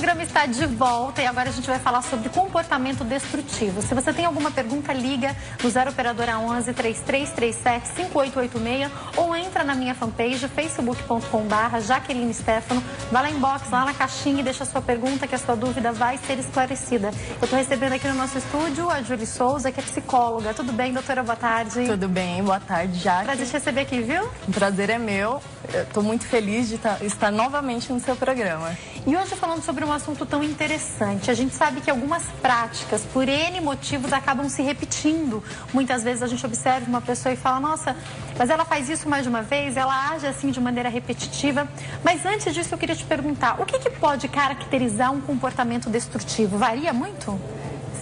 programa está de volta e agora a gente vai falar sobre comportamento destrutivo. Se você tem alguma pergunta, liga no 0 operadora 11 3337 5886 ou entra na minha fanpage facebook.com/Jaqueline Stefano. Vai lá em box, lá na caixinha e deixa a sua pergunta que a sua dúvida vai ser esclarecida. Eu estou recebendo aqui no nosso estúdio a Julie Souza, que é psicóloga. Tudo bem, doutora? Boa tarde. Tudo bem, boa tarde, Jaque. Prazer te receber aqui, viu? O prazer é meu. Estou muito feliz de estar novamente no seu programa. E hoje falando sobre um assunto tão interessante. A gente sabe que algumas práticas, por N motivos, acabam se repetindo. Muitas vezes a gente observa uma pessoa e fala, nossa, mas ela faz isso mais de uma vez, ela age assim de maneira repetitiva. Mas antes disso eu queria te perguntar, o que pode caracterizar um comportamento destrutivo? Varia muito?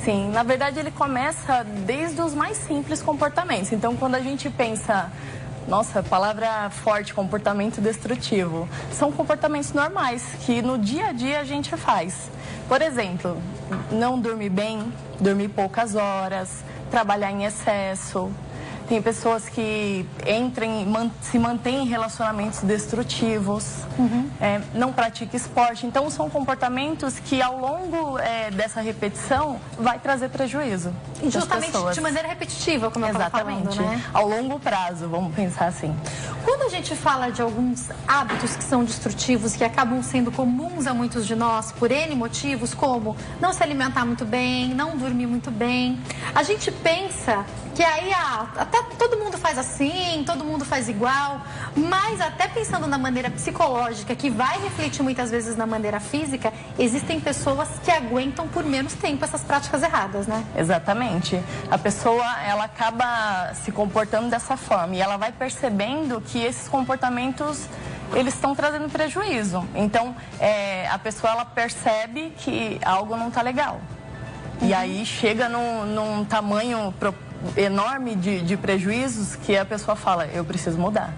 Sim, na verdade ele começa desde os mais simples comportamentos. Então quando a gente pensa... Nossa, palavra forte, comportamento destrutivo. São comportamentos normais que no dia a dia a gente faz. Por exemplo, não dormir bem, dormir poucas horas, trabalhar em excesso. Tem pessoas que se mantêm em relacionamentos destrutivos, não praticam esporte. Então, são comportamentos que, ao longo dessa repetição, vai trazer prejuízo. E justamente de maneira repetitiva, como eu estava falando, né? Ao longo prazo, vamos pensar assim. Quando a gente fala de alguns hábitos que são destrutivos, que acabam sendo comuns a muitos de nós, por N motivos, como não se alimentar muito bem, não dormir muito bem, a gente pensa que aí até todo mundo faz assim, todo mundo faz igual, mas até pensando na maneira psicológica, que vai refletir muitas vezes na maneira física, existem pessoas que aguentam por menos tempo essas práticas erradas, né? Exatamente. A pessoa, ela acaba se comportando dessa forma e ela vai percebendo que esses comportamentos, eles estão trazendo prejuízo. Então, a pessoa, ela percebe que algo não está legal. E aí chega num tamanho enorme de prejuízos que a pessoa fala, eu preciso mudar,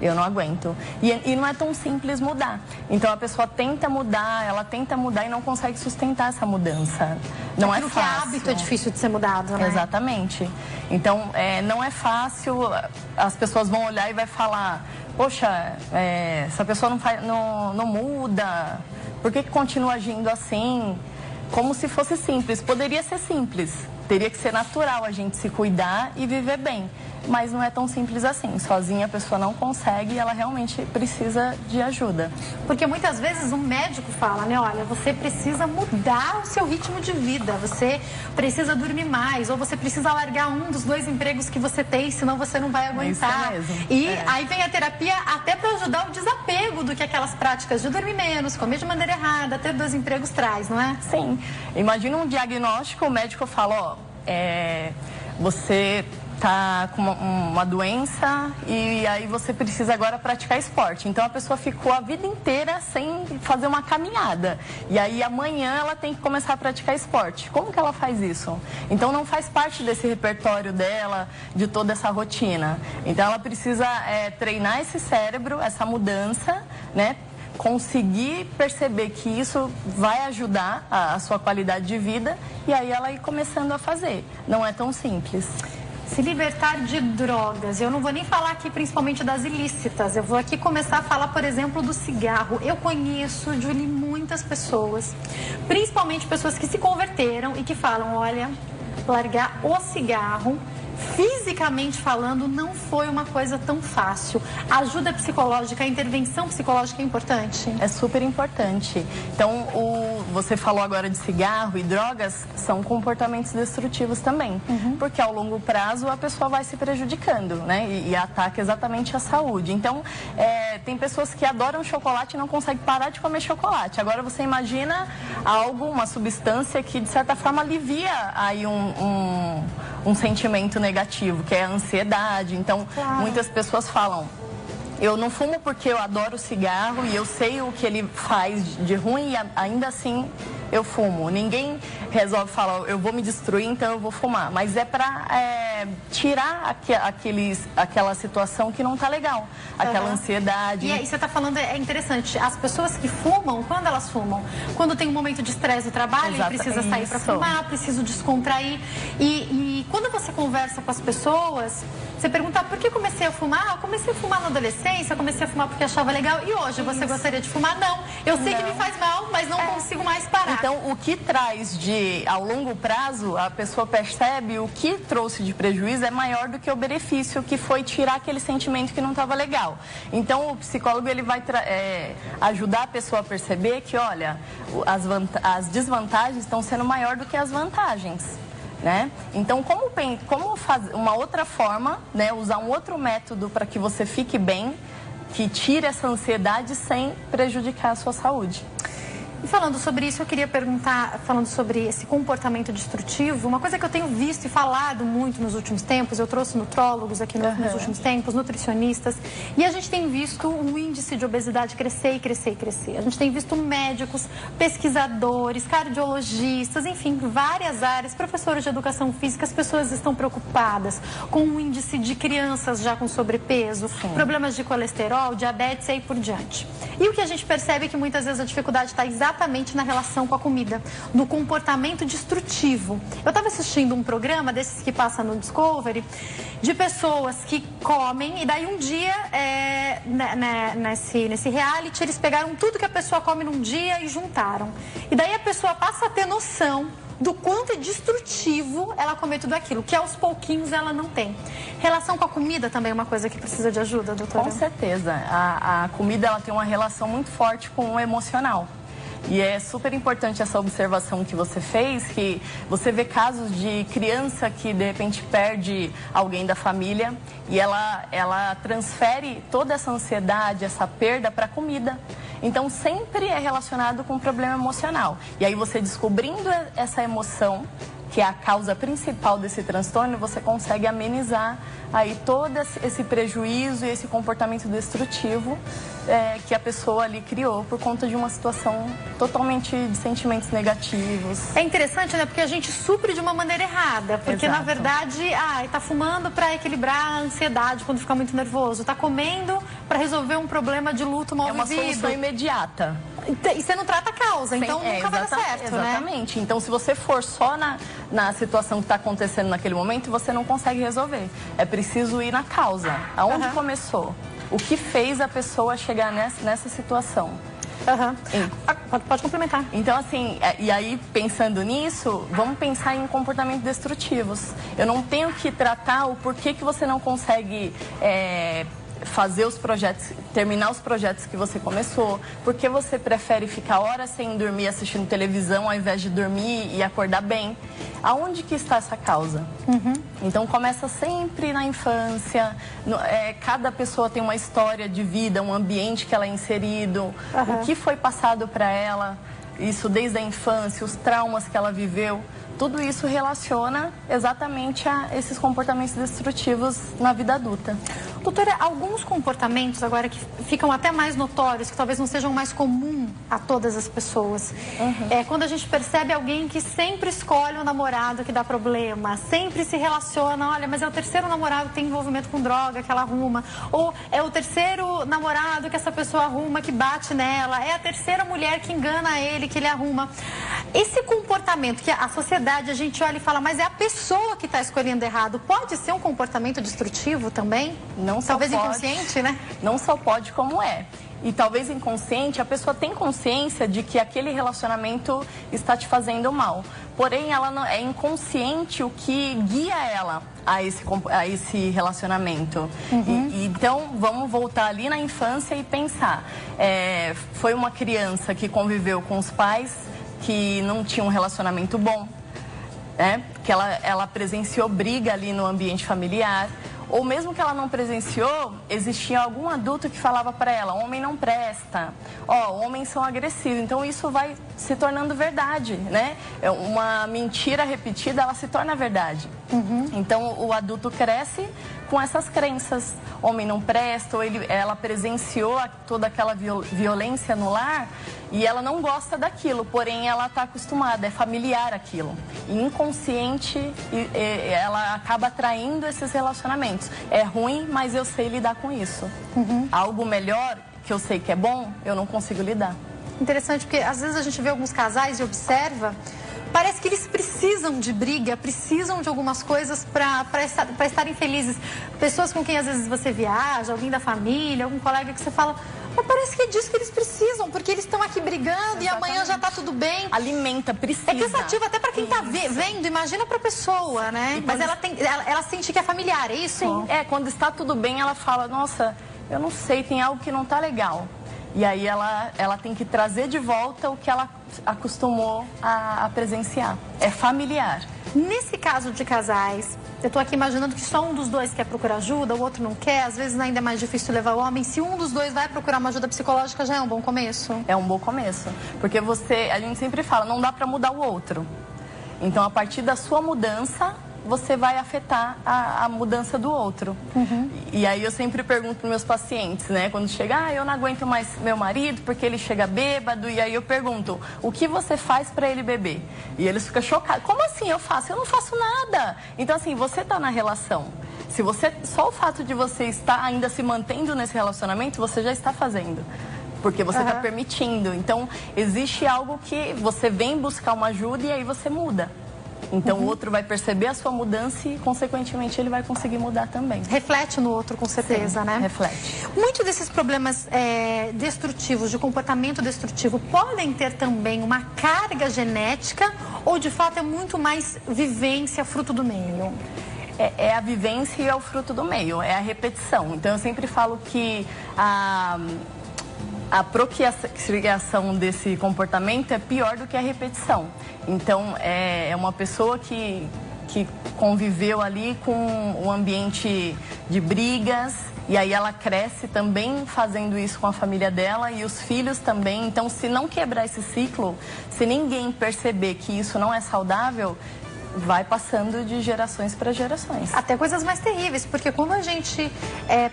eu não aguento. E não é tão simples mudar. Então a pessoa tenta mudar, ela tenta mudar e não consegue sustentar essa mudança. Não é fácil. Porque hábito é difícil de ser mudado, né? Exatamente. Então não é fácil, as pessoas vão olhar e vai falar, poxa, essa pessoa não muda, por que continua agindo assim? Como se fosse simples. Poderia ser simples. Teria que ser natural a gente se cuidar e viver bem. Mas não é tão simples assim. Sozinha a pessoa não consegue e ela realmente precisa de ajuda. Porque muitas vezes um médico fala, né? Olha, você precisa mudar o seu ritmo de vida. Você precisa dormir mais. Ou você precisa largar um dos 2 empregos que você tem, senão você não vai aguentar. Isso mesmo. E aí vem a terapia até para ajudar o desapego do que aquelas práticas de dormir menos, comer de maneira errada, ter 2 empregos traz, não é? Sim. Imagina um diagnóstico, o médico fala, você tá com uma doença e aí você precisa agora praticar esporte. Então a pessoa ficou a vida inteira sem fazer uma caminhada. E aí amanhã ela tem que começar a praticar esporte. Como que ela faz isso? Então não faz parte desse repertório dela, de toda essa rotina. Então ela precisa treinar esse cérebro, essa mudança, né? Conseguir perceber que isso vai ajudar a sua qualidade de vida e aí ela ir começando a fazer. Não é tão simples. Se libertar de drogas. Eu não vou nem falar aqui principalmente das ilícitas. Eu vou aqui começar a falar, por exemplo, do cigarro. Eu conheço, Julie, muitas pessoas, principalmente pessoas que se converteram e que falam, olha, largar o cigarro, fisicamente falando, não foi uma coisa tão fácil. A ajuda psicológica, a intervenção psicológica é importante? É super importante. Então, você falou agora de cigarro e drogas, são comportamentos destrutivos também. Porque ao longo prazo a pessoa vai se prejudicando, né? E ataca exatamente a saúde. Então, tem pessoas que adoram chocolate e não conseguem parar de comer chocolate. Agora você imagina uma substância que de certa forma alivia aí um sentimento negativo, que é a ansiedade. Então, muitas pessoas falam, eu não fumo porque eu adoro cigarro e eu sei o que ele faz de ruim e ainda assim eu fumo. Ninguém resolve falar, eu vou me destruir, então eu vou fumar. Mas é para tirar aquela situação que não está legal, aquela ansiedade. E aí você está falando, é interessante, as pessoas que fumam, quando elas fumam? Quando tem um momento de estresse no trabalho e precisa sair para fumar, preciso descontrair. E quando você conversa com as pessoas, você pergunta, por que comecei a fumar? Eu comecei a fumar na adolescência, comecei a fumar porque achava legal. E hoje, você gostaria de fumar? Não. Eu sei que me faz mal, mas não consigo mais parar. Então, o que traz ao longo prazo, a pessoa percebe o que trouxe de prejuízo é maior do que o benefício, que foi tirar aquele sentimento que não estava legal. Então, o psicólogo ele vai ajudar a pessoa a perceber que, olha, as desvantagens estão sendo maior do que as vantagens. Né? Então, como fazer uma outra forma, né? Usar um outro método para que você fique bem, que tire essa ansiedade sem prejudicar a sua saúde. E falando sobre isso, eu queria perguntar, falando sobre esse comportamento destrutivo, uma coisa que eu tenho visto e falado muito nos últimos tempos, eu trouxe nutrólogos aqui nos últimos tempos, nutricionistas, e a gente tem visto o índice de obesidade crescer e crescer e crescer. A gente tem visto médicos, pesquisadores, cardiologistas, enfim, várias áreas, professores de educação física, as pessoas estão preocupadas com o índice de crianças já com sobrepeso, problemas de colesterol, diabetes e aí por diante. E o que a gente percebe é que muitas vezes a dificuldade está exatamente na relação com a comida, no comportamento destrutivo. Eu estava assistindo um programa desses que passa no Discovery, de pessoas que comem, e daí um dia, nesse reality, eles pegaram tudo que a pessoa come num dia e juntaram. E daí a pessoa passa a ter noção do quanto é destrutivo ela comer tudo aquilo, que aos pouquinhos ela não tem. Relação com a comida também é uma coisa que precisa de ajuda, doutora? Com certeza. A comida ela tem uma relação muito forte com o emocional. E é super importante essa observação que você fez, que você vê casos de criança que de repente perde alguém da família e ela transfere toda essa ansiedade, essa perda para a comida. Então sempre é relacionado com um problema emocional. E aí você descobrindo essa emoção, que é a causa principal desse transtorno, você consegue amenizar aí todo esse prejuízo e esse comportamento destrutivo que a pessoa ali criou por conta de uma situação totalmente de sentimentos negativos. É interessante, né? Porque a gente supre de uma maneira errada. Porque, na verdade, tá fumando para equilibrar a ansiedade quando fica muito nervoso. Tá comendo para resolver um problema de luto mal vivido. É uma solução imediata. E você não trata a causa, então nunca vai dar certo, né? Exatamente. Então, se você for só na situação que está acontecendo naquele momento, você não consegue resolver. É preciso ir na causa. Aonde começou? O que fez a pessoa chegar nessa situação? Pode complementar. Então, assim, e aí, pensando nisso, vamos pensar em comportamentos destrutivos. Eu não tenho que tratar o porquê que você não consegue fazer os projetos, terminar os projetos que você começou, porque você prefere ficar horas sem dormir assistindo televisão ao invés de dormir e acordar bem. Aonde que está essa causa? Então começa sempre na infância, cada pessoa tem uma história de vida, um ambiente que ela é inserido, o que foi passado para ela, isso desde a infância, os traumas que ela viveu. Tudo isso relaciona exatamente a esses comportamentos destrutivos na vida adulta. Doutora, alguns comportamentos agora que ficam até mais notórios, que talvez não sejam mais comum a todas as pessoas. Quando a gente percebe alguém que sempre escolhe o namorado que dá problema, sempre se relaciona, olha, mas é o terceiro namorado que tem envolvimento com droga que ela arruma, ou é o terceiro namorado que essa pessoa arruma que bate nela, é a terceira mulher que engana ele, que ele arruma. Esse comportamento que a sociedade, a gente olha e fala, mas é a pessoa que está escolhendo errado, pode ser um comportamento destrutivo também? Não só talvez pode, inconsciente, né? Não só pode, como é. E talvez inconsciente, a pessoa tem consciência de que aquele relacionamento está te fazendo mal. Porém, ela não, é inconsciente o que guia ela a esse relacionamento. Então, vamos voltar ali na infância e pensar. Foi uma criança que conviveu com os pais que não tinham um relacionamento bom, que ela presenciou briga ali no ambiente familiar. Ou mesmo que ela não presenciou, existia algum adulto que falava para ela, homem não presta, homens são agressivos. Então isso vai se tornando verdade, né? Uma mentira repetida, ela se torna verdade. Então o adulto cresce com essas crenças. Homem não presta, ou ela presenciou toda aquela violência no lar e ela não gosta daquilo, porém ela está acostumada, é familiar aquilo. E inconsciente, ela acaba atraindo esses relacionamentos. É ruim, mas eu sei lidar com isso. Algo melhor, que eu sei que é bom, eu não consigo lidar. Interessante, porque às vezes a gente vê alguns casais e observa, parece que eles precisam de briga, precisam de algumas coisas para estarem felizes. Pessoas com quem às vezes você viaja, alguém da família, algum colega que você fala, mas parece que é disso que eles precisam, porque eles estão aqui brigando. Exatamente. E amanhã já tá tudo bem. Alimenta, precisa. É cansativo até para quem tá vendo, imagina pra pessoa, né? Mas ela sente que é familiar, é isso? Sim, quando está tudo bem, ela fala, nossa, eu não sei, tem algo que não tá legal. E aí ela tem que trazer de volta o que ela acostumou a presenciar. É familiar. Nesse caso de casais, eu estou aqui imaginando que só um dos dois quer procurar ajuda, o outro não quer. Às vezes ainda é mais difícil levar o homem. Se um dos dois vai procurar uma ajuda psicológica, já é um bom começo? É um bom começo. Porque a gente sempre fala, não dá para mudar o outro. Então, a partir da sua mudança, você vai afetar a mudança do outro. E aí eu sempre pergunto para meus pacientes, né? Quando chega, eu não aguento mais meu marido porque ele chega bêbado. E aí eu pergunto, o que você faz para ele beber? E eles ficam chocados. Como assim eu faço? Eu não faço nada. Então assim, você está na relação. Se você, só o fato de você estar ainda se mantendo nesse relacionamento, você já está fazendo. Porque você está permitindo. Então, existe algo que você vem buscar uma ajuda e aí você muda. Então, o outro vai perceber a sua mudança e, consequentemente, ele vai conseguir mudar também. Reflete no outro, com certeza, Sim, né? Reflete. Muitos desses problemas destrutivos, de comportamento destrutivo, podem ter também uma carga genética ou, de fato, é muito mais vivência, fruto do meio? É a vivência e é o fruto do meio, é a repetição. Então, eu sempre falo que a procriação desse comportamento é pior do que a repetição. Então, é uma pessoa que conviveu ali com um ambiente de brigas, e aí ela cresce também fazendo isso com a família dela e os filhos também. Então, se não quebrar esse ciclo, se ninguém perceber que isso não é saudável, vai passando de gerações para gerações. Até coisas mais terríveis, porque quando a gente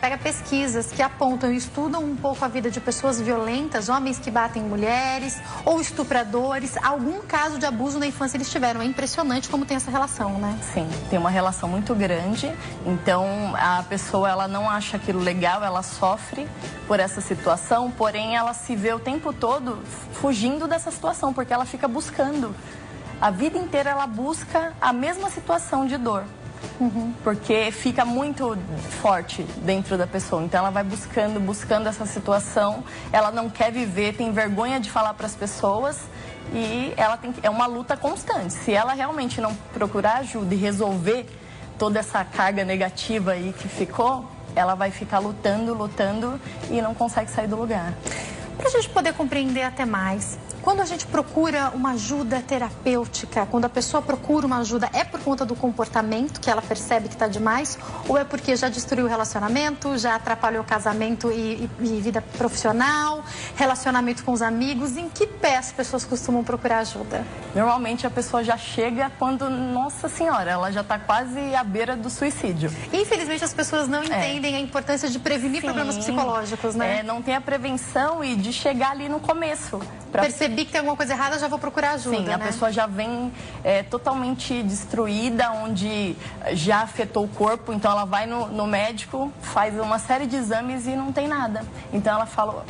pega pesquisas que apontam e estudam um pouco a vida de pessoas violentas, homens que batem mulheres ou estupradores, algum caso de abuso na infância eles tiveram. É impressionante como tem essa relação, né? Sim, tem uma relação muito grande. Então, a pessoa ela não acha aquilo legal, ela sofre por essa situação, porém ela se vê o tempo todo fugindo dessa situação, porque ela fica buscando. A vida inteira ela busca a mesma situação de dor, porque fica muito forte dentro da pessoa. Então ela vai buscando essa situação, ela não quer viver, tem vergonha de falar para as pessoas e é uma luta constante. Se ela realmente não procurar ajuda e resolver toda essa carga negativa aí que ficou, ela vai ficar lutando e não consegue sair do lugar. Para a gente poder compreender até mais, quando a gente procura uma ajuda terapêutica, quando a pessoa procura uma ajuda, é por conta do comportamento que ela percebe que está demais? Ou é porque já destruiu o relacionamento, já atrapalhou o casamento e vida profissional, relacionamento com os amigos? Em que pé as pessoas costumam procurar ajuda? Normalmente a pessoa já chega quando, nossa senhora, ela já está quase à beira do suicídio. Infelizmente as pessoas não entendem a importância de prevenir problemas psicológicos, né? Não tem a prevenção e de chegar ali no começo. Percebi que tem alguma coisa errada, já vou procurar ajuda. Sim, a pessoa já vem totalmente destruída, onde já afetou o corpo, então ela vai no médico, faz uma série de exames e não tem nada. Então ela fala,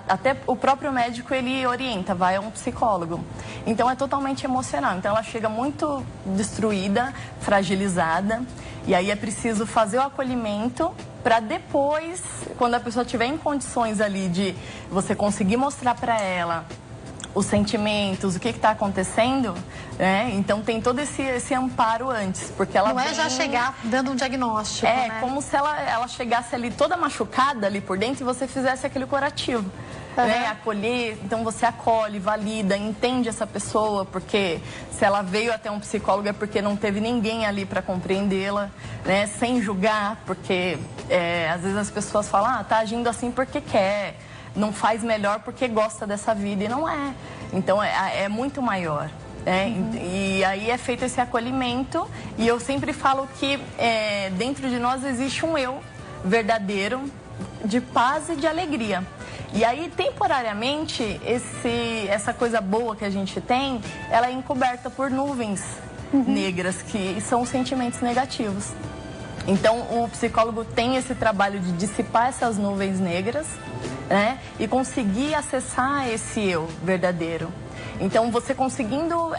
até o próprio médico ele orienta, vai a um psicólogo. Então é totalmente emocional, então ela chega muito destruída, fragilizada, e aí é preciso fazer o acolhimento para depois, quando a pessoa estiver em condições ali de você conseguir mostrar para ela os sentimentos, o que está acontecendo, né? Então tem todo esse amparo antes, porque ela não é já chegar dando um diagnóstico, né? Como se ela chegasse ali toda machucada ali por dentro e você fizesse aquele curativo. Né? Acolher, então você acolhe, valida, entende essa pessoa, porque se ela veio até um psicólogo é porque não teve ninguém ali para compreendê-la, né? Sem julgar, porque às vezes as pessoas falam, tá agindo assim porque quer, não faz melhor porque gosta dessa vida, e não é. Então é muito maior. E aí é feito esse acolhimento e eu sempre falo que dentro de nós existe um eu verdadeiro de paz e de alegria. E aí, temporariamente, essa coisa boa que a gente tem, ela é encoberta por nuvens negras, que são sentimentos negativos. Então, o psicólogo tem esse trabalho de dissipar essas nuvens negras, né? E conseguir acessar esse eu verdadeiro. Então, você conseguindo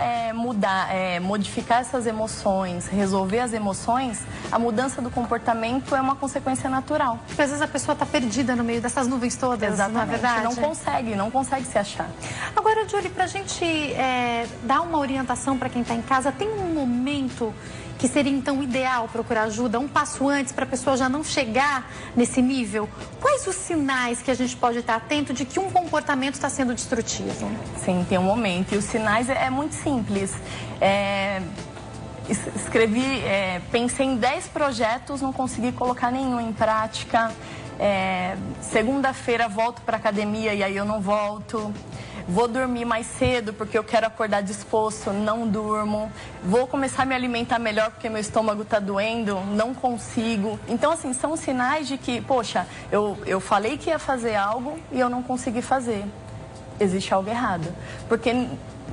modificar essas emoções, resolver as emoções, a mudança do comportamento é uma consequência natural. Porque às vezes a pessoa está perdida no meio dessas nuvens todas, exatamente, na verdade. Não consegue se achar. Agora, Julie, para a gente dar uma orientação para quem está em casa, tem um momento que seria então ideal procurar ajuda, um passo antes para a pessoa já não chegar nesse nível? Quais os sinais que a gente pode estar atento de que um comportamento está sendo destrutivo? Sim, tem um momento. E os sinais é muito simples. Pensei em 10 projetos, não consegui colocar nenhum em prática. Segunda-feira volto para a academia e aí eu não volto. Vou dormir mais cedo porque eu quero acordar disposto, não durmo. Vou começar a me alimentar melhor porque meu estômago está doendo, não consigo. Então, assim, são sinais de que, poxa, eu falei que ia fazer algo e eu não consegui fazer. Existe algo errado. Porque,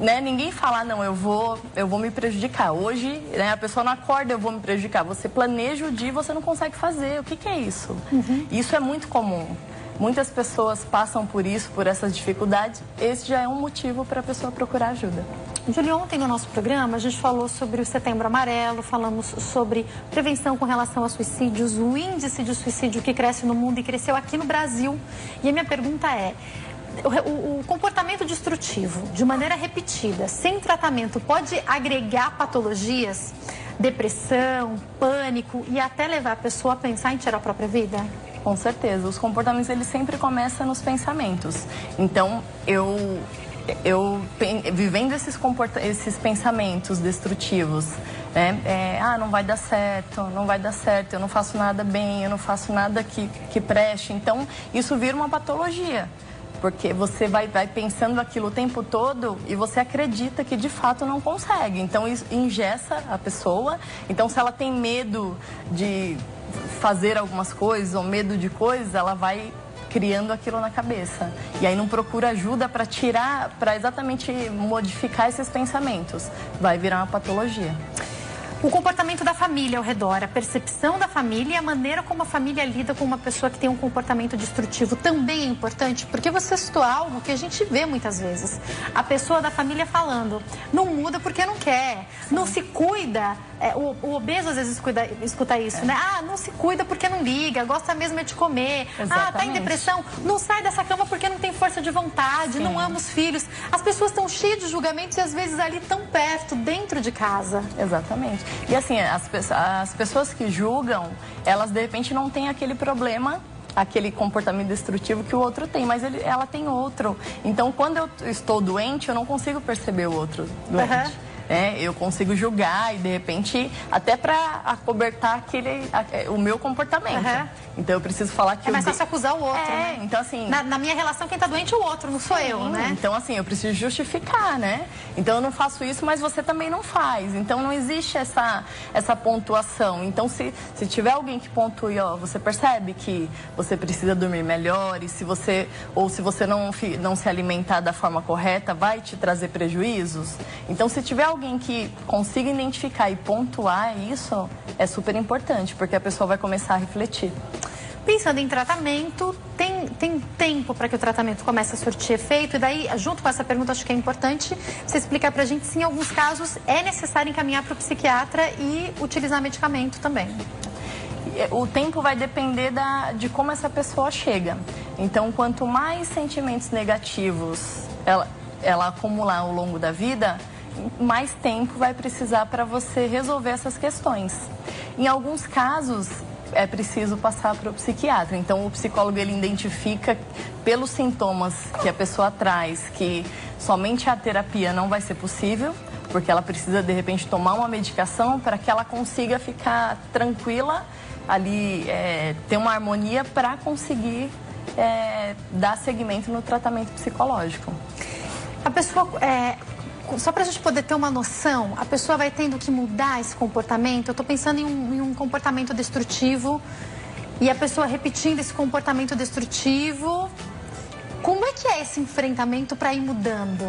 né, ninguém fala, não, eu vou me prejudicar. Hoje, né, a pessoa não acorda, eu vou me prejudicar. Você planeja o dia e você não consegue fazer. O que é isso? Isso é muito comum. Muitas pessoas passam por isso, por essas dificuldades. Esse já é um motivo para a pessoa procurar ajuda. Julie, ontem no nosso programa a gente falou sobre o Setembro Amarelo, falamos sobre prevenção com relação a suicídios, o índice de suicídio que cresce no mundo e cresceu aqui no Brasil. E a minha pergunta é, o comportamento destrutivo, de maneira repetida, sem tratamento, pode agregar patologias, depressão, pânico e até levar a pessoa a pensar em tirar a própria vida? Com certeza. Os comportamentos, eles sempre começam nos pensamentos. Então, vivendo esses pensamentos destrutivos, né? Não vai dar certo, eu não faço nada bem, eu não faço nada que preste. Então, isso vira uma patologia. Porque você vai pensando aquilo o tempo todo e você acredita que de fato não consegue. Então, isso engessa a pessoa. Então, se ela tem medo de fazer algumas coisas ou medo de coisas, ela vai criando aquilo na cabeça. E aí não procura ajuda para tirar, para exatamente modificar esses pensamentos. Vai virar uma patologia. O comportamento da família ao redor, a percepção da família e a maneira como a família lida com uma pessoa que tem um comportamento destrutivo também é importante, porque você citou algo que a gente vê muitas vezes. A pessoa da família falando, não muda porque não quer, não se cuida. O obeso às vezes escuta isso, né? Não se cuida porque não liga, gosta mesmo de comer. Exatamente. Tá em depressão, não sai dessa cama porque não tem força de vontade, Sim. não ama os filhos. As pessoas estão cheias de julgamentos e às vezes ali tão perto, dentro de casa. Exatamente. E assim, as pessoas que julgam, elas de repente não têm aquele problema, aquele comportamento destrutivo que o outro tem, mas ela tem outro. Então, quando eu estou doente, eu não consigo perceber o outro doente. Eu consigo julgar e de repente até para acobertar o meu comportamento. Então eu preciso falar que é mais fácil acusar o outro, né? Então assim, na minha relação quem está doente é o outro, não sou eu, né? Então assim, eu preciso justificar, né? Então eu não faço isso, mas você também não faz. Então não existe essa pontuação. Então se tiver alguém que pontue, você percebe que você precisa dormir melhor e se você não se alimentar da forma correta, vai te trazer prejuízos. Então se tiver alguém que consiga identificar e pontuar isso, é super importante, porque a pessoa vai começar a refletir. Pensando em tratamento, tem tempo para que o tratamento comece a surtir efeito? E daí, junto com essa pergunta, acho que é importante você explicar para a gente se em alguns casos é necessário encaminhar para o psiquiatra e utilizar medicamento também. O tempo vai depender de como essa pessoa chega. Então, quanto mais sentimentos negativos ela acumular ao longo da vida, mais tempo vai precisar para você resolver essas questões. Em alguns casos, é preciso passar para o psiquiatra. Então, o psicólogo ele identifica pelos sintomas que a pessoa traz que somente a terapia não vai ser possível, porque ela precisa, de repente, tomar uma medicação para que ela consiga ficar tranquila, ali, ter uma harmonia para conseguir dar seguimento no tratamento psicológico. A pessoa... só para a gente poder ter uma noção, a pessoa vai tendo que mudar esse comportamento. Eu estou pensando em um comportamento destrutivo e a pessoa repetindo esse comportamento destrutivo. Como é que é esse enfrentamento para ir mudando?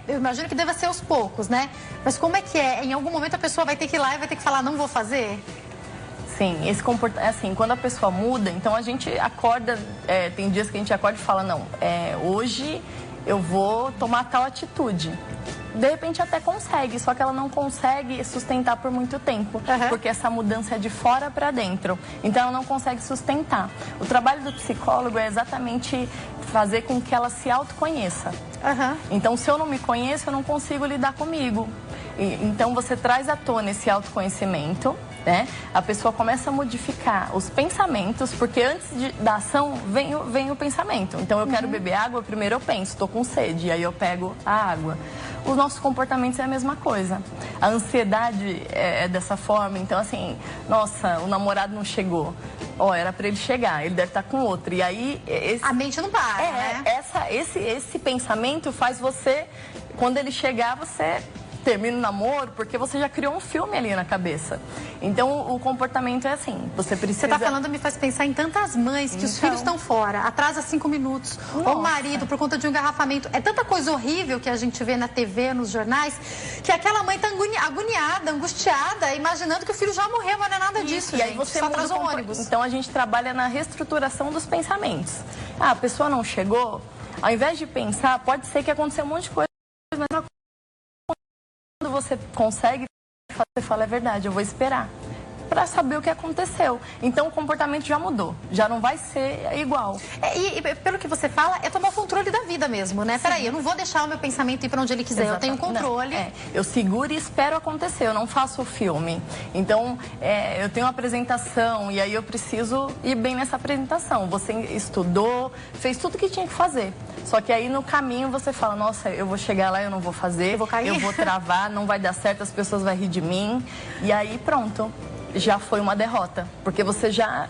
Eu imagino que deva ser aos poucos, né? Mas como é que é? Em algum momento a pessoa vai ter que ir lá e vai ter que falar, não vou fazer? Sim, esse comportamento, assim, quando a pessoa muda, então a gente acorda, tem dias que a gente acorda e fala, não, hoje eu vou tomar tal atitude. De repente até consegue, só que ela não consegue sustentar por muito tempo, porque essa mudança é de fora para dentro, então ela não consegue sustentar. O trabalho do psicólogo é exatamente fazer com que ela se autoconheça. Então, se eu não me conheço, eu não consigo lidar comigo. Então, você traz à tona esse autoconhecimento, né? A pessoa começa a modificar os pensamentos, porque antes da ação vem o pensamento. Então, eu quero beber água, primeiro eu penso, estou com sede, aí eu pego a água. Os nossos comportamentos é a mesma coisa. A ansiedade é dessa forma. Então, assim, nossa, o namorado não chegou. Era para ele chegar, ele deve estar com outro. E aí... A mente não para, né? Esse pensamento faz você, quando ele chegar, você termina o namoro, porque você já criou um filme ali na cabeça. Então, o comportamento é assim, você precisa... Você está falando, me faz pensar em tantas mães que os filhos estão fora, atrasa 5 minutos, ou o marido por conta de um engarrafamento. É tanta coisa horrível que a gente vê na TV, nos jornais, que aquela mãe está agoniada, angustiada, imaginando que o filho já morreu, mas não é nada disso, e aí você só atrasou o ônibus. Então, a gente trabalha na reestruturação dos pensamentos. A pessoa não chegou, ao invés de pensar, pode ser que aconteceu um monte de coisa, mas não... Quando você consegue, você fala, é verdade, eu vou esperar para saber o que aconteceu. Então o comportamento já mudou, já não vai ser igual. E pelo que você fala, é tomar o controle da vida mesmo, né? Peraí, eu não vou deixar o meu pensamento ir para onde ele quiser, eu tenho controle. Eu seguro e espero acontecer, eu não faço o filme. Então, eu tenho uma apresentação e aí eu preciso ir bem nessa apresentação. Você estudou, fez tudo o que tinha que fazer. Só que aí no caminho você fala, nossa, eu vou chegar lá, eu não vou fazer, eu vou cair, eu vou travar, não vai dar certo, as pessoas vão rir de mim. E aí pronto. Já foi uma derrota, porque você já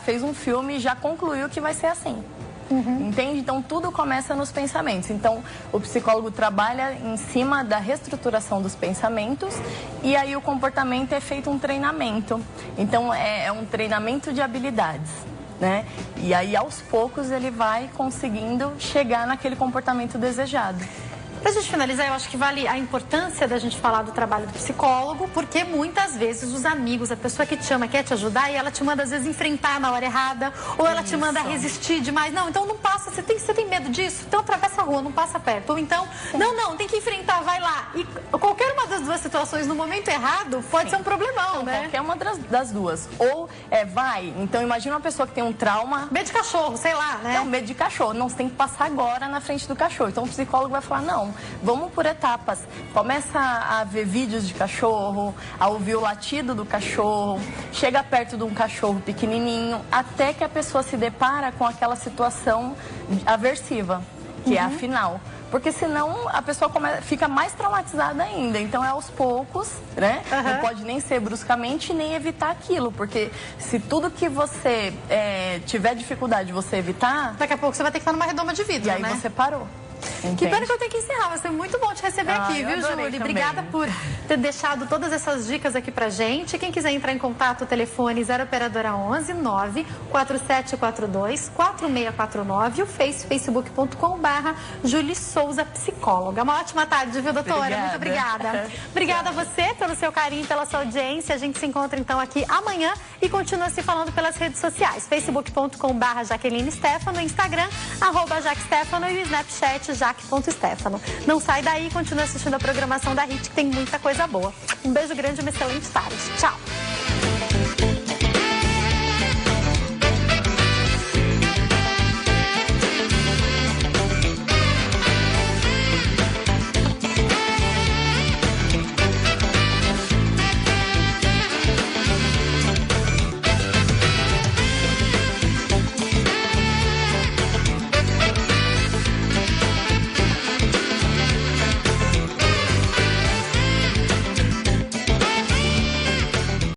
fez um filme e já concluiu que vai ser assim. Entende? Então, tudo começa nos pensamentos. Então, o psicólogo trabalha em cima da reestruturação dos pensamentos e aí o comportamento é feito um treinamento. Então, é um treinamento de habilidades, né? E aí, aos poucos, ele vai conseguindo chegar naquele comportamento desejado. Pra gente finalizar, eu acho que vale a importância da gente falar do trabalho do psicólogo, porque muitas vezes os amigos, a pessoa que te ama, quer te ajudar e ela te manda às vezes enfrentar na hora errada, ou ela te manda resistir demais. Não, então não passa, você tem medo disso? Então atravessa a rua, não passa perto. Ou então, não, tem que enfrentar, vai lá. E qualquer uma das duas situações no momento errado pode ser um problemão, né? Qualquer uma das duas. Ou vai, então imagina uma pessoa que tem um trauma... Medo de cachorro, sei lá, né? Não, medo de cachorro. Não, você tem que passar agora na frente do cachorro. Então o psicólogo vai falar, não, vamos por etapas. Começa a ver vídeos de cachorro, a ouvir o latido do cachorro, chega perto de um cachorro pequenininho, até que a pessoa se depara com aquela situação aversiva, que é a final. Porque senão a pessoa fica mais traumatizada ainda. Então é aos poucos, né? Não pode nem ser bruscamente nem evitar aquilo. Porque se tudo que você tiver dificuldade de você evitar... Daqui a pouco você vai ter que estar numa redoma de vidro, né? E aí você parou. Entende? Que pena que eu tenho que encerrar, mas foi muito bom te receber aqui, viu, Júlia? Obrigada por ter deixado todas essas dicas aqui pra gente. Quem quiser entrar em contato, o telefone 0 operadora 11 9 4742 4649 e o facebook.com/Julie Souza Psicóloga. Uma ótima tarde, viu, doutora? Obrigada. Muito obrigada. Obrigada a você pelo seu carinho, pela sua audiência. A gente se encontra então aqui amanhã e continua se falando pelas redes sociais. facebook.com/Jaqueline Stefano, Instagram @JaqueStefano e o Snapchat Jaque.Stefano. Não sai daí, continua assistindo a programação da HIT, que tem muita coisa boa. Um beijo grande e uma excelente tarde. Tchau!